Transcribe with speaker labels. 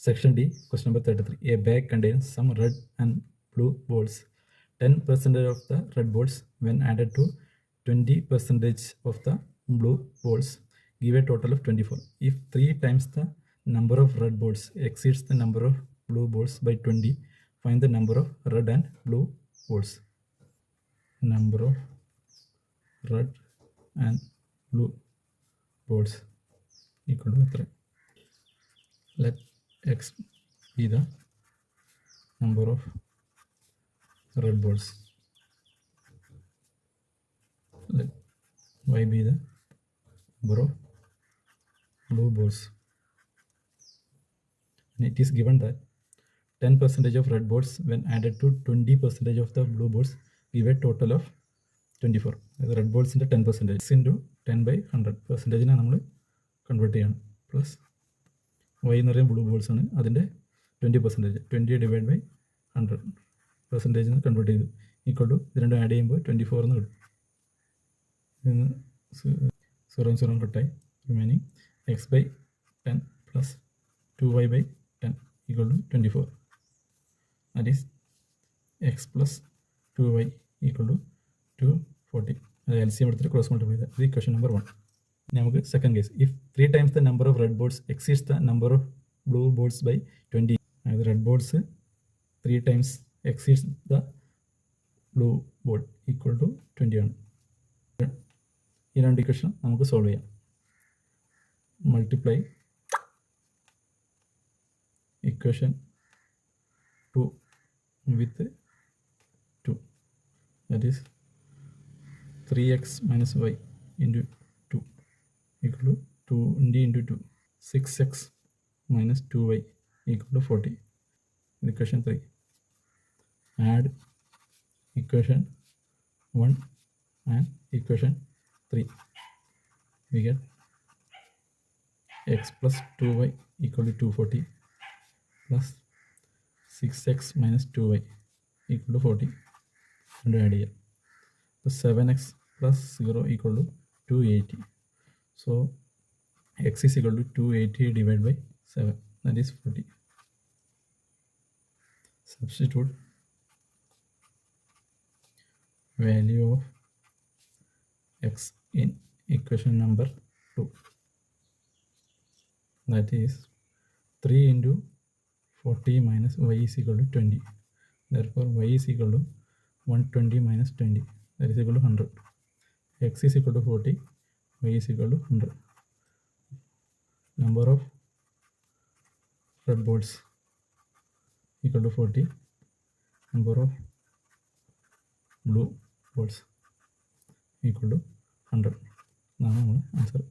Speaker 1: Section D, question number 33. A bag contains some red and blue balls. 10% of the red balls when added to 20% of the blue balls give a total of 24. If 3 times the number of red balls exceeds the number of blue balls by 20, find the number of red and blue balls. Number of red and blue balls equal to 3. Let x be the number of red balls. Let y be the number of blue balls. And it is given that 10% of red balls when added to 20% of the blue balls give a total of 24. അതായത് red ബോൾസിൻ്റെ 10% 6 into 10 by 100 പെർസെൻറ്റേജിനെ നമ്മൾ convert ചെയ്യണം. Plus Y എന്ന് പറയുന്ന blue balls ആണ്, അതിൻ്റെ 20%, 20 divided by 100 പെർസെൻറ്റേജിന് convert ചെയ്തു equal to ഇത് രണ്ടും ആഡ് ചെയ്യുമ്പോൾ 24 എന്ന് കിട്ടും. ഇതിന് 0 കട്ടായി. Remaining x by 10 plus 2y by 10 equal to 24. That is x plus 2y equal to 240. LCM എടുത്തിട്ട് ക്രോസ് മൾട്ടിപ്ലൈ ചെയ്താൽ ഇത് ഇക്വേഷൻ നമ്പർ 1. നമുക്ക് second case. If 3 times the number of red balls exceeds the number of blue balls by 20, അതായത് red balls 3 times exceeds the blue ball equal to 20 ആണ്. ഈ രണ്ട് equation നമുക്ക് solve ചെയ്യാം. Multiply equation 2 with 2, that is 3x minus y into 2 equal to 20 into 2, 6x minus 2y equal to 40. Equation 3. Add equation 1 and equation 3. We get x plus 2y equal to 240 plus 6x minus 2y equal to 40. And add here. So 7x plus 0 equal to 280. So x is equal to 280 divided by 7, that is 40. Substitute value of x in equation number 2. That is 3 into 40 minus y is equal to 20. Therefore y is equal to 120 minus 20, that is equal to 100. X is equal to 40, y is equal to 100. Number of red balls equal to 40, number of blue balls equal to 100. Now answer.